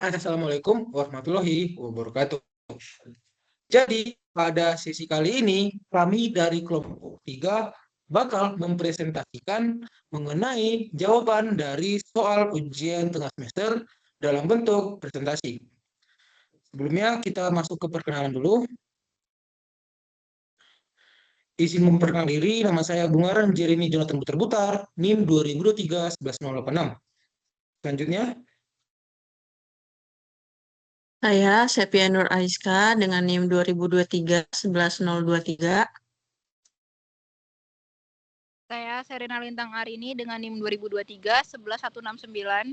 Assalamualaikum warahmatullahi wabarakatuh. Jadi, pada sesi kali ini, kami dari kelompok 3 bakal mempresentasikan mengenai jawaban dari soal ujian tengah semester dalam bentuk presentasi. Sebelumnya, kita masuk ke perkenalan dulu. Izin memperkenalkan diri, nama saya Bungaran Jeremy Jonathan Butar-Butar, NIM 2023-11086. Selanjutnya, Saya Sepia Nur Aiska dengan NIM 2023-11023. Saya Serena Lintang Arini dengan NIM 2023-11169.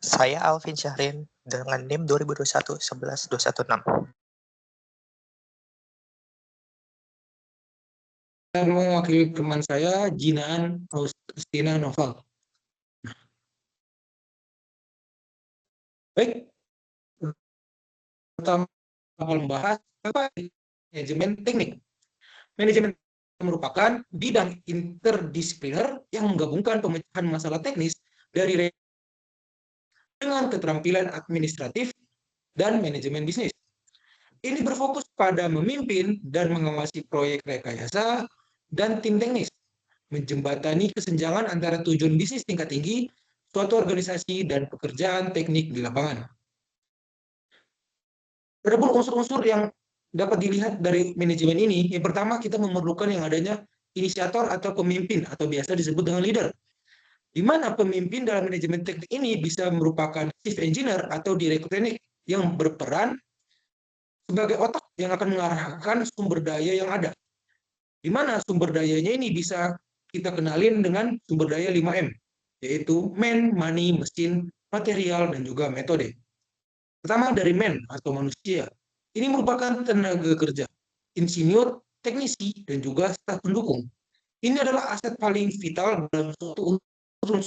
Saya Alvin Syahrin dengan NIM 2021-11216. saya mewakili teman saya, Jinaan Faustina Noval. Baik, pertama membahas apa manajemen teknik. Manajemen merupakan bidang interdisipliner yang menggabungkan pemecahan masalah teknis dari dengan keterampilan administratif dan manajemen bisnis. Ini berfokus pada memimpin dan mengawasi proyek rekayasa dan tim teknis, menjembatani kesenjangan antara tujuan bisnis tingkat tinggi, suatu organisasi, dan pekerjaan teknik di lapangan. Ada pun unsur-unsur yang dapat dilihat dari manajemen ini. Yang pertama, kita memerlukan yang adanya inisiator atau pemimpin, atau biasa disebut dengan leader, di mana pemimpin dalam manajemen teknik ini bisa merupakan chief engineer atau direktur teknik yang berperan sebagai otak yang akan mengarahkan sumber daya yang ada, di mana sumber dayanya ini bisa kita kenalin dengan sumber daya 5M, yaitu man, money, mesin, material, dan juga metode. Pertama dari man atau manusia. Ini merupakan tenaga kerja, insinyur, teknisi, dan juga staf pendukung. Ini adalah aset paling vital dalam suatu unsur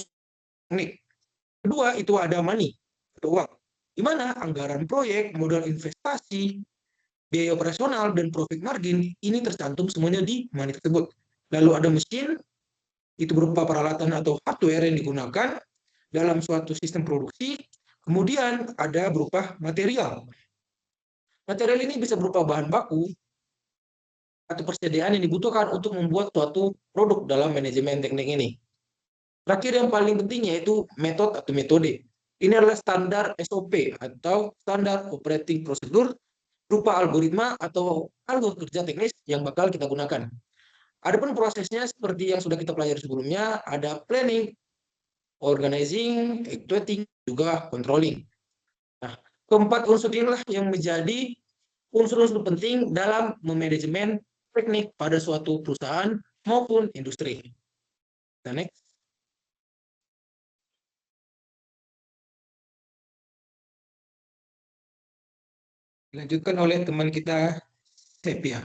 teknik. Kedua, itu ada money, atau uang, di mana anggaran proyek, modal investasi, biaya operasional, dan profit margin ini tercantum semuanya di money tersebut. Lalu ada mesin, itu berupa peralatan atau hardware yang digunakan dalam suatu sistem produksi. Kemudian ada berupa material. Material ini bisa berupa bahan baku atau persediaan yang dibutuhkan untuk membuat suatu produk dalam manajemen teknik ini. Terakhir yang paling penting yaitu metode atau metode. Ini adalah standar SOP atau standar operating procedure berupa algoritma atau alur kerja teknis yang bakal kita gunakan. Adapun prosesnya seperti yang sudah kita pelajari sebelumnya, ada planning, organizing, executing, juga controlling. Nah, keempat unsur inilah yang menjadi unsur-unsur penting dalam memanajemen teknik pada suatu perusahaan maupun industri. Next. Dilanjutkan oleh teman kita, Sepia.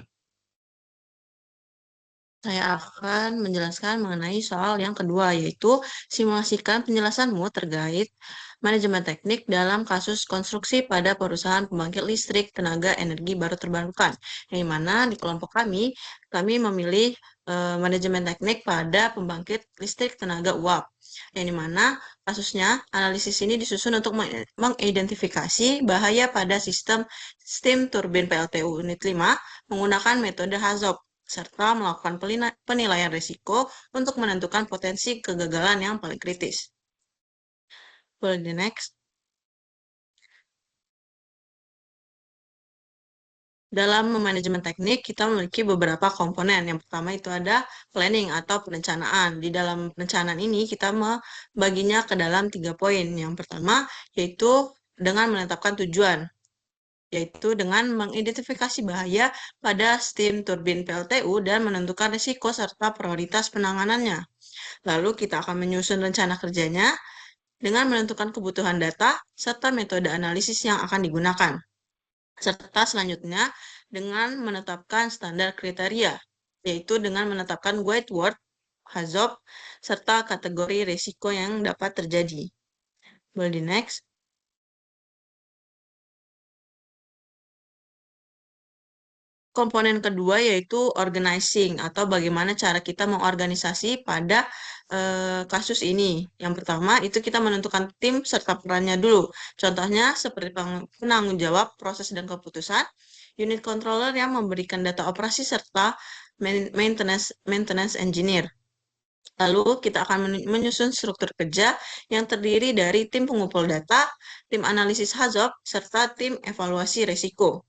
Saya akan menjelaskan mengenai soal yang kedua, yaitu simulasikan penjelasanmu terkait manajemen teknik dalam kasus konstruksi pada perusahaan pembangkit listrik tenaga energi baru terbarukan. Yang mana di kelompok kami memilih manajemen teknik pada pembangkit listrik tenaga uap. Yang dimana kasusnya, analisis ini disusun untuk mengidentifikasi bahaya pada sistem steam turbin PLTU Unit 5 menggunakan metode HAZOP, serta melakukan penilaian risiko untuk menentukan potensi kegagalan yang paling kritis. Boleh di next. Dalam manajemen teknik, kita memiliki beberapa komponen. Yang pertama itu ada planning atau perencanaan. Di dalam perencanaan ini, kita membaginya ke dalam 3 poin. Yang pertama, yaitu dengan menetapkan tujuan, yaitu dengan mengidentifikasi bahaya pada steam turbin PLTU dan menentukan risiko serta prioritas penanganannya. Lalu kita akan menyusun rencana kerjanya dengan menentukan kebutuhan data serta metode analisis yang akan digunakan. Serta selanjutnya dengan menetapkan standar kriteria, yaitu dengan menetapkan guide word, HAZOP, serta kategori risiko yang dapat terjadi. Boleh di next. komponen kedua yaitu organizing atau bagaimana cara kita mengorganisasi pada kasus ini. Yang pertama itu kita menentukan tim serta perannya dulu. Contohnya seperti penanggung jawab proses dan keputusan, unit controller yang memberikan data operasi serta maintenance engineer. Lalu kita akan menyusun struktur kerja yang terdiri dari tim pengumpul data, tim analisis HAZOP, serta tim evaluasi risiko.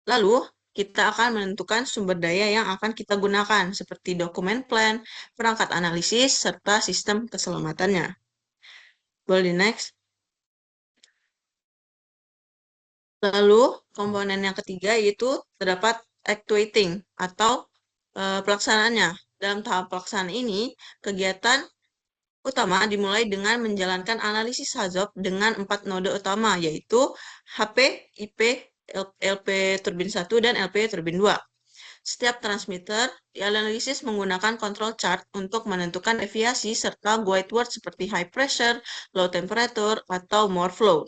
Lalu, kita akan menentukan sumber daya yang akan kita gunakan, seperti dokumen plan, perangkat analisis, serta sistem keselamatannya. Boleh di next. Lalu, komponen yang ketiga yaitu terdapat actuating atau pelaksanaannya. Dalam tahap pelaksanaan ini, kegiatan utama dimulai dengan menjalankan analisis HAZOP dengan 4 node utama, yaitu HP, IP, LP turbin 1, dan LP turbin 2. Setiap transmitter dianalisis menggunakan control chart untuk menentukan deviasi serta guide word seperti high pressure, low temperature, atau more flow.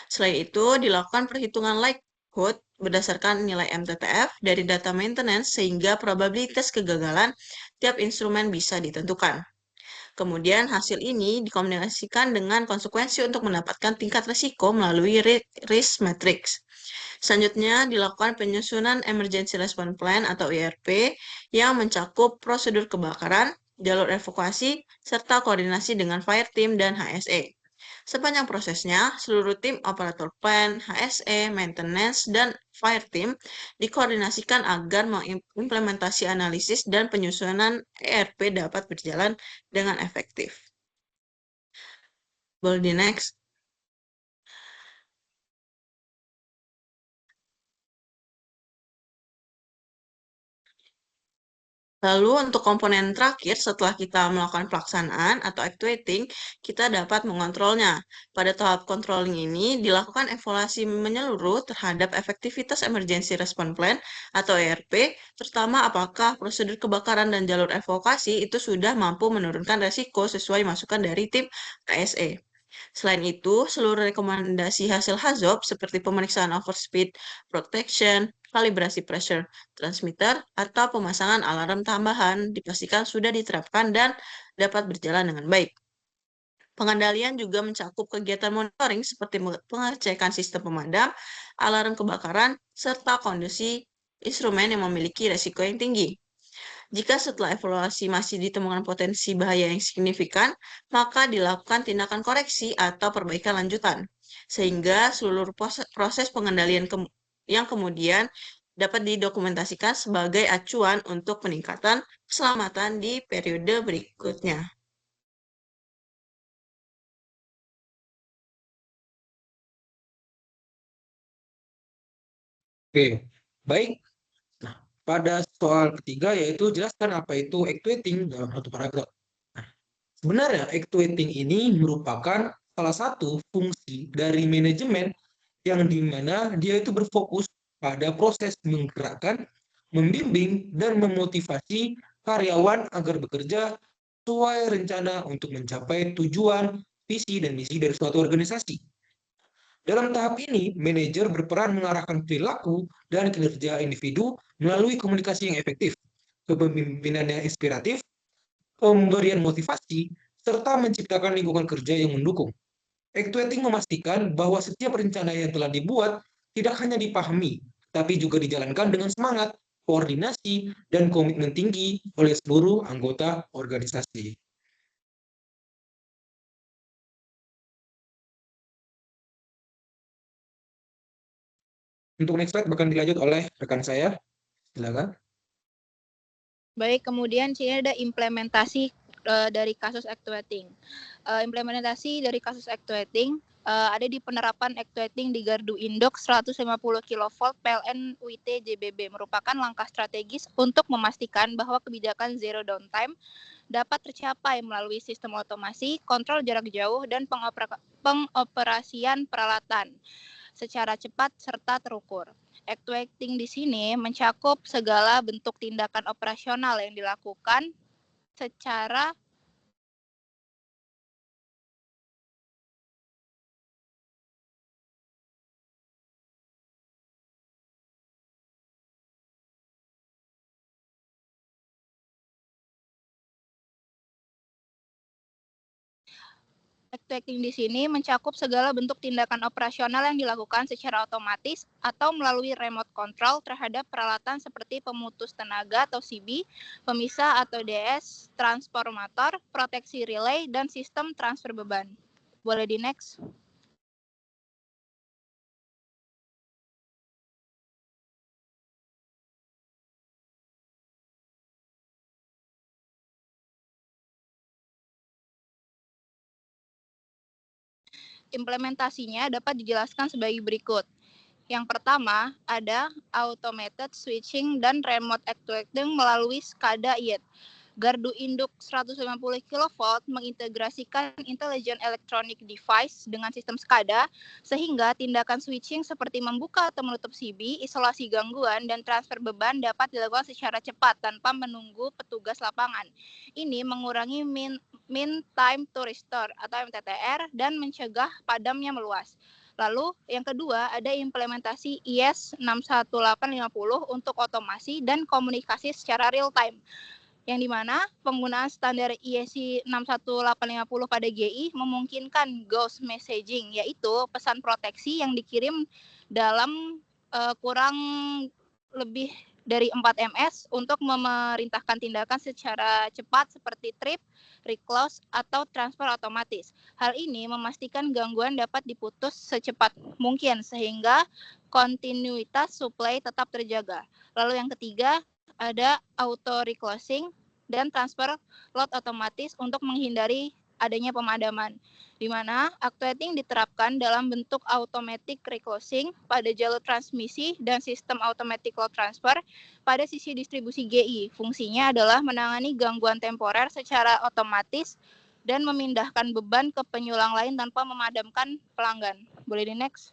Selain itu, dilakukan perhitungan likelihood berdasarkan nilai MTTF dari data maintenance sehingga probabilitas kegagalan tiap instrumen bisa ditentukan. Kemudian hasil ini dikombinasikan dengan konsekuensi untuk mendapatkan tingkat risiko melalui risk matrix. Selanjutnya dilakukan penyusunan Emergency Response Plan atau ERP yang mencakup prosedur kebakaran, jalur evakuasi, serta koordinasi dengan fire team dan HSE. Sepanjang prosesnya, seluruh tim operator plan, HSE, maintenance, dan fire team dikoordinasikan agar mengimplementasi analisis dan penyusunan ERP dapat berjalan dengan efektif. Boleh di next. Lalu untuk komponen terakhir setelah kita melakukan pelaksanaan atau actuating, kita dapat mengontrolnya. Pada tahap controlling ini dilakukan evaluasi menyeluruh terhadap efektivitas Emergency Response Plan atau ERP, terutama apakah prosedur kebakaran dan jalur evakuasi itu sudah mampu menurunkan resiko sesuai masukan dari tim KSE. Selain itu, seluruh rekomendasi hasil HAZOP seperti pemeriksaan overspeed protection, kalibrasi pressure transmitter, atau pemasangan alarm tambahan dipastikan sudah diterapkan dan dapat berjalan dengan baik. Pengendalian juga mencakup kegiatan monitoring seperti pengecekan sistem pemadam, alarm kebakaran, serta kondisi instrumen yang memiliki resiko yang tinggi. Jika setelah evaluasi masih ditemukan potensi bahaya yang signifikan, maka dilakukan tindakan koreksi atau perbaikan lanjutan, sehingga seluruh proses pengendalian yang kemudian dapat didokumentasikan sebagai acuan untuk peningkatan keselamatan di periode berikutnya. Oke, baik. Nah, pada soal ketiga yaitu jelaskan apa itu actuating dalam satu paragraf. Nah, sebenarnya actuating ini merupakan salah satu fungsi dari manajemen yang dimana dia itu berfokus pada proses menggerakkan, membimbing, dan memotivasi karyawan agar bekerja sesuai rencana untuk mencapai tujuan, visi, dan misi dari suatu organisasi. Dalam tahap ini, manajer berperan mengarahkan perilaku dan kinerja individu melalui komunikasi yang efektif, kepemimpinan yang inspiratif, pemberian motivasi, serta menciptakan lingkungan kerja yang mendukung. Actuating memastikan bahwa setiap rencana yang telah dibuat tidak hanya dipahami, tapi juga dijalankan dengan semangat, koordinasi, dan komitmen tinggi oleh seluruh anggota organisasi. Untuk next slide bahkan dilanjut oleh rekan saya. Silakan. Baik, kemudian sini ada implementasi dari kasus actuating. Implementasi dari kasus actuating ada di penerapan actuating di gardu indok 150 kV PLN UIT JBB merupakan langkah strategis untuk memastikan bahwa kebijakan zero downtime dapat tercapai melalui sistem otomasi, kontrol jarak jauh, dan pengoperasian peralatan secara cepat serta terukur. Actuating di sini mencakup segala bentuk tindakan operasional yang dilakukan secara actuating di sini mencakup segala bentuk tindakan operasional yang dilakukan secara otomatis atau melalui remote control terhadap peralatan seperti pemutus tenaga atau CB, pemisah atau DS, transformator, proteksi relay, dan sistem transfer beban. Boleh di next. Implementasinya dapat dijelaskan sebagai berikut. Yang pertama, ada automated switching dan remote actuating melalui SCADA IET. Gardu induk 150 kV mengintegrasikan intelligent electronic device dengan sistem SCADA, sehingga tindakan switching seperti membuka atau menutup CB, isolasi gangguan, dan transfer beban dapat dilakukan secara cepat tanpa menunggu petugas lapangan. Ini mengurangi mean time to restore atau MTTR dan mencegah padamnya meluas. Lalu yang kedua ada implementasi IS 61850 untuk otomasi dan komunikasi secara real time, yang dimana penggunaan standar IEC 61850 pada GI memungkinkan ghost messaging, yaitu pesan proteksi yang dikirim dalam kurang lebih dari 4 ms untuk memerintahkan tindakan secara cepat seperti trip, reclose, atau transfer otomatis. Hal ini memastikan gangguan dapat diputus secepat mungkin sehingga kontinuitas supply tetap terjaga. Lalu yang ketiga ada auto reclosing dan transfer load otomatis untuk menghindari adanya pemadaman, di mana actuating diterapkan dalam bentuk automatic reclosing pada jalur transmisi dan sistem automatic load transfer pada sisi distribusi GI. Fungsinya adalah menangani gangguan temporer secara otomatis dan memindahkan beban ke penyulang lain tanpa memadamkan pelanggan. Boleh di next?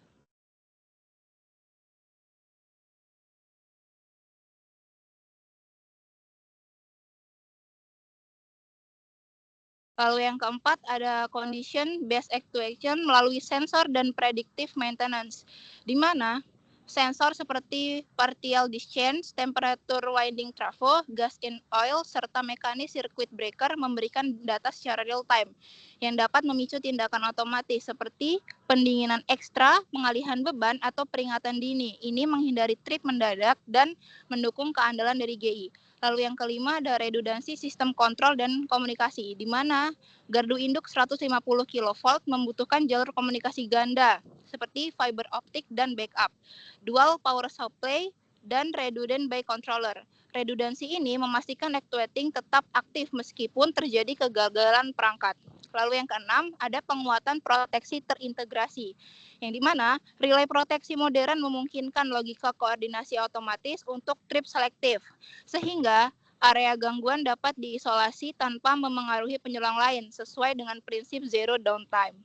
Lalu yang keempat ada condition based actuation melalui sensor dan predictive maintenance, di mana sensor seperti partial discharge, temperature winding trafo, gas in oil, serta mekanis circuit breaker memberikan data secara real time yang dapat memicu tindakan otomatis seperti pendinginan ekstra, pengalihan beban, atau peringatan dini. Ini menghindari trip mendadak dan mendukung keandalan dari GI. Lalu yang kelima ada redundansi sistem kontrol dan komunikasi, di mana gardu induk 150 kV membutuhkan jalur komunikasi ganda seperti fiber optik dan backup, dual power supply, dan redundant by controller. Redundansi ini memastikan actuating tetap aktif meskipun terjadi kegagalan perangkat. Lalu yang keenam, ada penguatan proteksi terintegrasi, yang dimana relay proteksi modern memungkinkan logika koordinasi otomatis untuk trip selektif, sehingga area gangguan dapat diisolasi tanpa memengaruhi penyulang lain sesuai dengan prinsip zero downtime.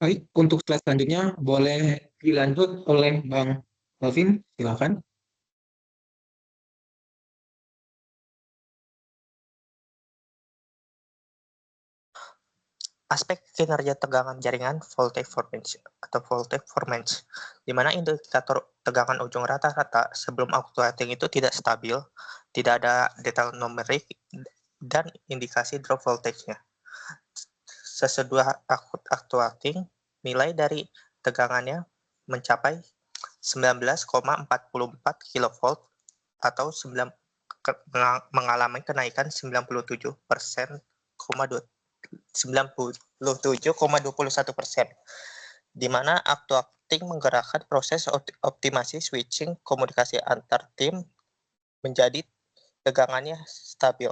Baik, untuk slide selanjutnya boleh dilanjut oleh Bang Alvin, silakan. Aspek kinerja tegangan jaringan voltage performance, di mana indikator tegangan ujung rata-rata sebelum actuating itu tidak stabil, tidak ada detail numerik, dan indikasi drop voltage-nya. Sesudah actuating, nilai dari tegangannya mencapai 19,44 kV atau mengalami kenaikan 97,21%, di mana actuating menggerakkan proses optimasi switching komunikasi antar tim menjadi tegangannya stabil.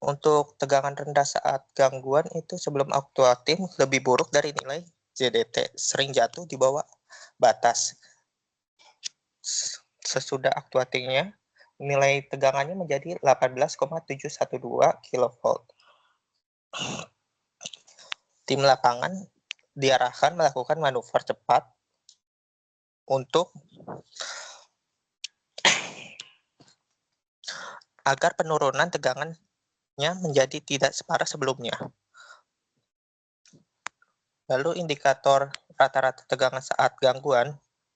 Untuk tegangan rendah saat gangguan itu sebelum actuating lebih buruk dari nilai JDT, sering jatuh di bawah batas. Sesudah actuatingnya, nilai tegangannya menjadi 18,712 kV. Tim lapangan diarahkan melakukan manuver cepat untuk agar penurunan tegangannya menjadi tidak separah sebelumnya. Lalu indikator rata-rata tegangan saat gangguan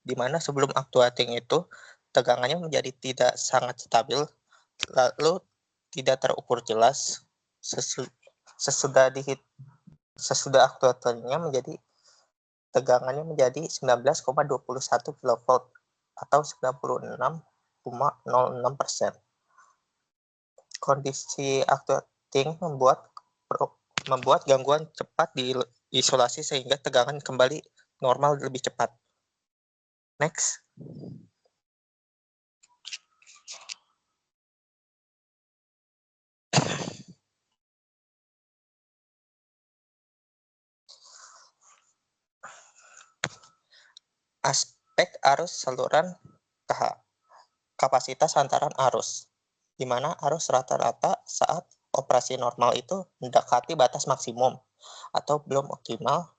di mana sebelum actuating itu tegangannya menjadi tidak sangat stabil, lalu tidak terukur jelas. Sesudah actuatingnya menjadi tegangannya menjadi 19,21 kV atau 96,06%. Kondisi actuating membuat gangguan cepat diisolasi sehingga tegangan kembali normal lebih cepat. Next. Aspek arus saluran kapasitas hantaran arus, di mana arus rata-rata saat operasi normal itu mendekati batas maksimum atau belum optimal,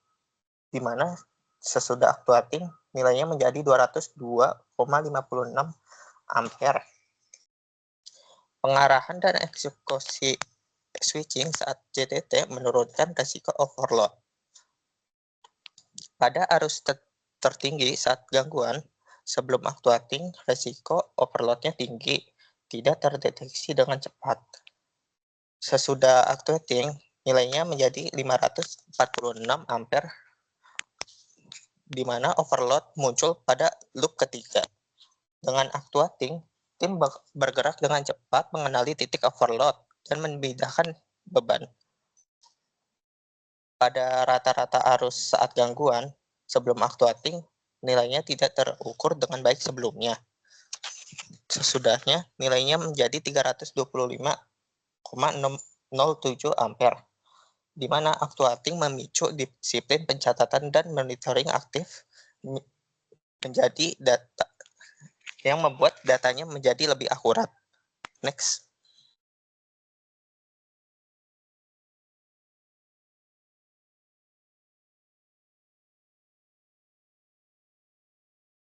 di mana sesudah actuating nilainya menjadi 202,56 ampere. Pengarahan dan eksekusi switching saat JDT menurunkan risiko overload. Pada arus tertinggi saat gangguan, sebelum actuating, risiko overloadnya tinggi, tidak terdeteksi dengan cepat. Sesudah actuating, nilainya menjadi 546 ampere, di mana overload muncul pada loop ketiga. Dengan actuating, tim bergerak dengan cepat mengenali titik overload dan memindahkan beban. Pada rata-rata arus saat gangguan, sebelum actuating, nilainya tidak terukur dengan baik sebelumnya. Sesudahnya, nilainya menjadi 325,07 ampere, di mana actuating memicu disiplin pencatatan dan monitoring aktif menjadi data yang membuat datanya menjadi lebih akurat. Next.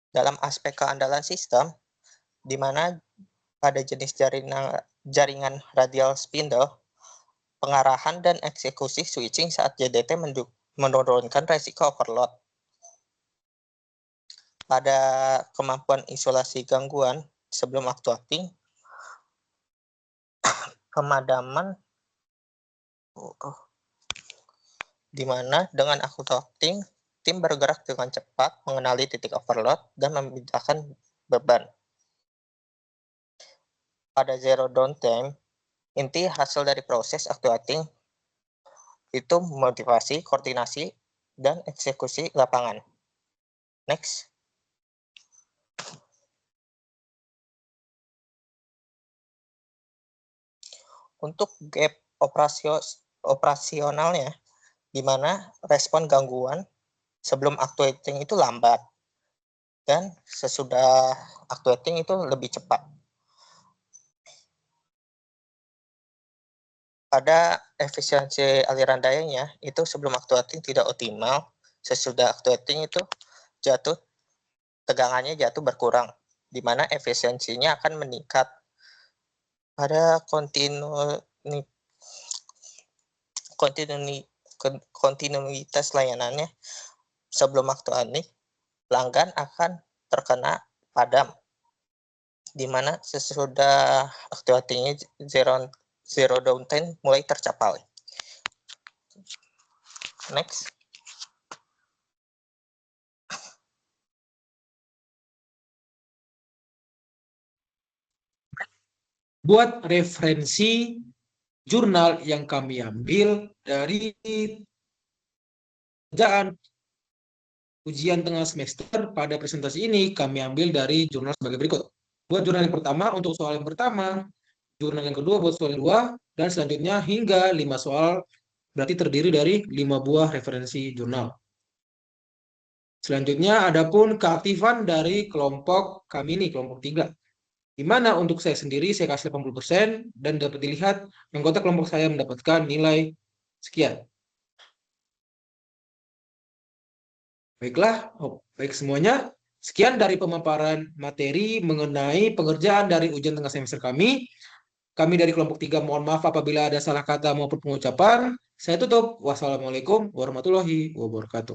Dalam aspek keandalan sistem, di mana pada jenis jaringan radial spindle, pengarahan dan eksekusi switching saat JDT menurunkan resiko overload. Pada kemampuan isolasi gangguan sebelum actuating, pemadaman di mana dengan actuating tim bergerak dengan cepat mengenali titik overload dan memindahkan beban. Pada zero downtime, inti hasil dari proses actuating itu motivasi, koordinasi, dan eksekusi lapangan. Next. Untuk gap operasionalnya, di mana respon gangguan sebelum actuating itu lambat dan sesudah actuating itu lebih cepat. Pada efisiensi aliran dayanya itu sebelum actuating tidak optimal, sesudah actuating itu tegangannya jatuh berkurang, di mana efisiensinya akan meningkat. Pada kontinuitas layanannya sebelum actuating, pelanggan akan terkena padam, di mana sesudah actuatingnya zero downtime mulai tercapai. Next. Buat referensi jurnal yang kami ambil dari kerjaan ujian tengah semester pada presentasi ini kami ambil dari jurnal sebagai berikut. Buat jurnal yang pertama untuk soal yang pertama, jurnal yang kedua buat soal yang kedua, dan selanjutnya hingga 5 soal, berarti terdiri dari 5 buah referensi jurnal. Selanjutnya adapun keaktifan dari kelompok kami ini, kelompok 3. Di mana untuk saya sendiri saya kasih 80% dan dapat dilihat anggota kelompok saya mendapatkan nilai sekian. Baiklah, baik semuanya. Sekian dari pemaparan materi mengenai pengerjaan dari ujian tengah semester kami. Kami dari kelompok 3 mohon maaf apabila ada salah kata maupun pengucapan. Saya tutup. Wassalamualaikum warahmatullahi wabarakatuh.